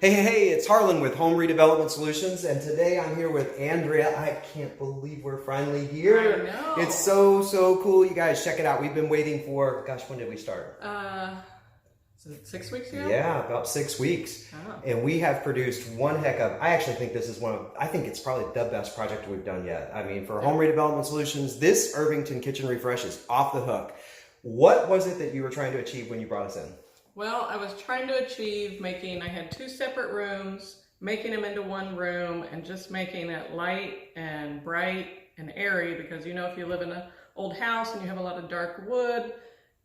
Hey, it's Harlan with Home Redevelopment Solutions, and today I'm here with Andrea. I can't believe we're finally here. I know. It's so cool. You guys, check it out. We've been waiting for, gosh, when did we start? Is it 6 weeks ago? Yeah, about 6 weeks. Oh. And we have produced one heck of, I actually think this is I think it's probably the best project we've done yet. I mean, for Home Redevelopment Solutions, this Irvington Kitchen Refresh is off the hook. What was it that you were trying to achieve when you brought us in? Well, I was trying to achieve I had 2 separate rooms, making them into one room and just making it light and bright and airy because, if you live in an old house and you have a lot of dark wood,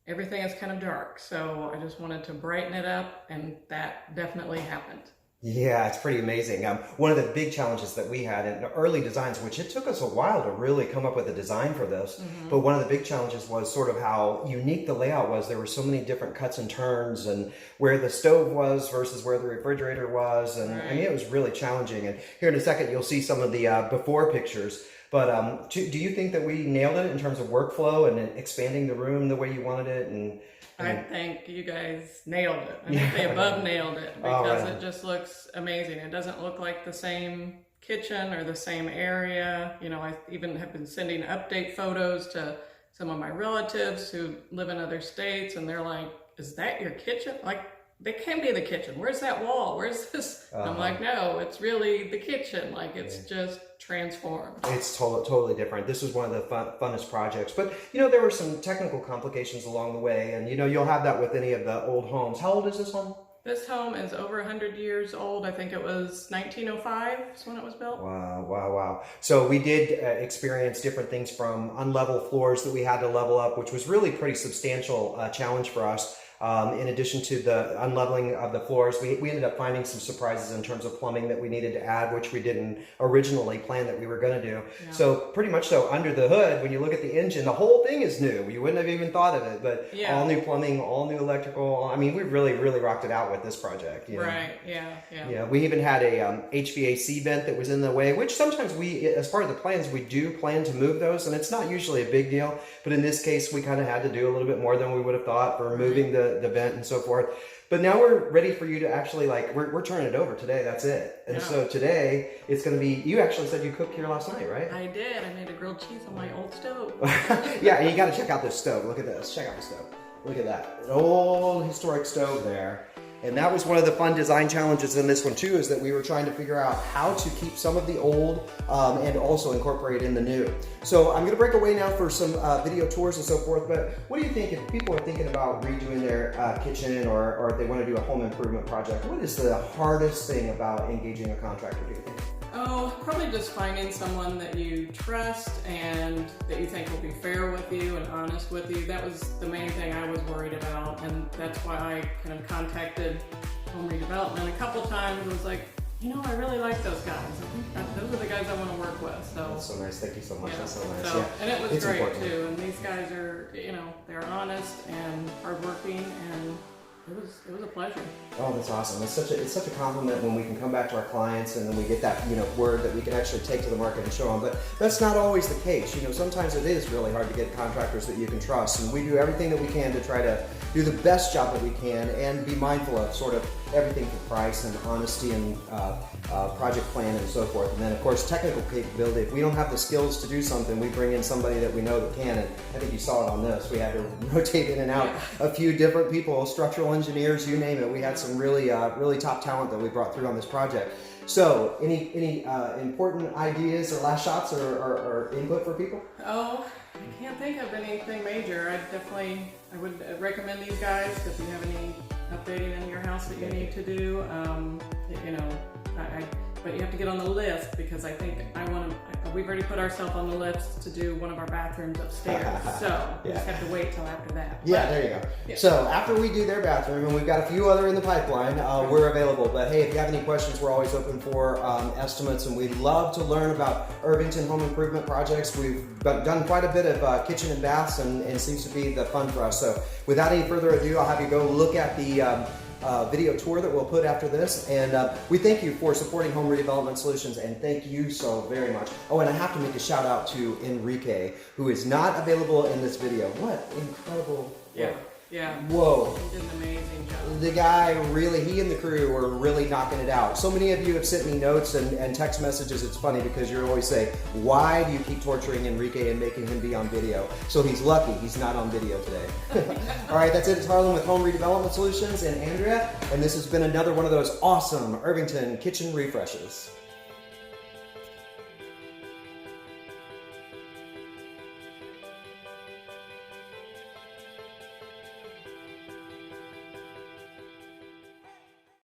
everything is kind of dark. So I just wanted to brighten it up, and that definitely happened. Yeah, it's pretty amazing. One of the big challenges that we had in early designs, which it took us a while to really come up with a design for this, but one of the big challenges was sort of how unique the layout was. There were so many different cuts and turns, and where the stove was versus where the refrigerator was, and I mean, it was really challenging. And here in a second, you'll see some of the before pictures. But do you think that we nailed it in terms of workflow and expanding the room the way you wanted it? And I think you guys nailed it. I think they above nailed it because it just looks amazing. It doesn't look like the same kitchen or the same area. I even have been sending update photos to some of my relatives who live in other states, and they're like, "Is that your kitchen? Like, they can be the kitchen. Where's that wall? Where's this?" I'm like, "No, it's really the kitchen. Like, it's just transformed." It's totally different. This was one of the funnest projects, but there were some technical complications along the way, and you'll have that with any of the old homes. How old is this home? This home is over 100 years old. I think it was 1905 is when it was built. Wow. So we did experience different things from unlevel floors that we had to level up, which was really pretty substantial challenge for us. In addition to the unleveling of the floors, we ended up finding some surprises in terms of plumbing that we needed to add, which we didn't originally plan that we were going to do. Yeah. So pretty much so under the hood, when you look at the engine, the whole thing is new. You wouldn't have even thought of it, but all new plumbing, all new electrical. I mean, we really rocked it out with this project. Right, yeah. Yeah, we even had a HVAC vent that was in the way, which sometimes as part of the plans, we do plan to move those, and it's not usually a big deal. But in this case, we kind of had to do a little bit more than we would have thought for moving the vent and so forth. But now we're ready for you to actually, we're turning it over today. That's it. And so today it's going to be, you actually said you cooked here last night, right? I did. I made a grilled cheese on my old stove. Yeah, and you got to check out this stove. Look at this. Check out the stove. Look at that. An old historic stove there. And that was one of the fun design challenges in this one too, is that we were trying to figure out how to keep some of the old and also incorporate in the new. So I'm going to break away now for some video tours and so forth, but what do you think if people are thinking about redoing their kitchen or if they want to do a home improvement project? What is the hardest thing about engaging a contractor, do you think? Oh, probably just finding someone that you trust and that you think will be fair with you and honest with you. That was the main thing I was worried about, and that's why I kind of contacted Home Redevelopment a couple times. I was like, I really like those guys. I think those are the guys I want to work with. So that's so nice. Thank you so much. Yeah. That's so nice. So, and it was great important too. And these guys are, they're honest and hardworking, and it was a pleasure. Oh, that's awesome. It's such a compliment when we can come back to our clients and then we get that word that we can actually take to the market and show them. But that's not always the case. Sometimes it is really hard to get contractors that you can trust, and we do everything that we can to try to do the best job that we can and be mindful of sort of everything for price and honesty and project plan and so forth. And then of course technical capability. If we don't have the skills to do something, we bring in somebody that we know that can. And I think you saw it on this. We had to rotate in and out a few different people, structural engineers, you name it. We had some really top talent that we brought through on this project. So any important ideas or last shots or input for people? Oh, I can't think of anything major. I would recommend these guys if you have any updating in your house that you need to do. But you have to get on the list because I think we've already put ourselves on the list to do one of our bathrooms upstairs. So we just have to wait till after that. Yeah, there you go. Yeah. So after we do their bathroom, and we've got a few other in the pipeline, we're available. But hey, if you have any questions, we're always open for estimates, and we'd love to learn about Irvington home improvement projects. We've done quite a bit of kitchen and baths, and it seems to be the fun for us. So without any further ado, I'll have you go look at the video tour that we'll put after this, and we thank you for supporting Home Redevelopment Solutions, and thank you so very much. Oh, and I have to make a shout out to Enrique, who is not available in this video. What incredible work. Yeah. Whoa. He did an amazing job. The guy really, he and the crew were really knocking it out. So many of you have sent me notes and text messages. It's funny because you always say, why do you keep torturing Enrique and making him be on video? So he's lucky he's not on video today. All right, that's it. It's Harlan with Home Redevelopment Solutions and Andrea. And this has been another one of those awesome Irvington Kitchen Refreshes.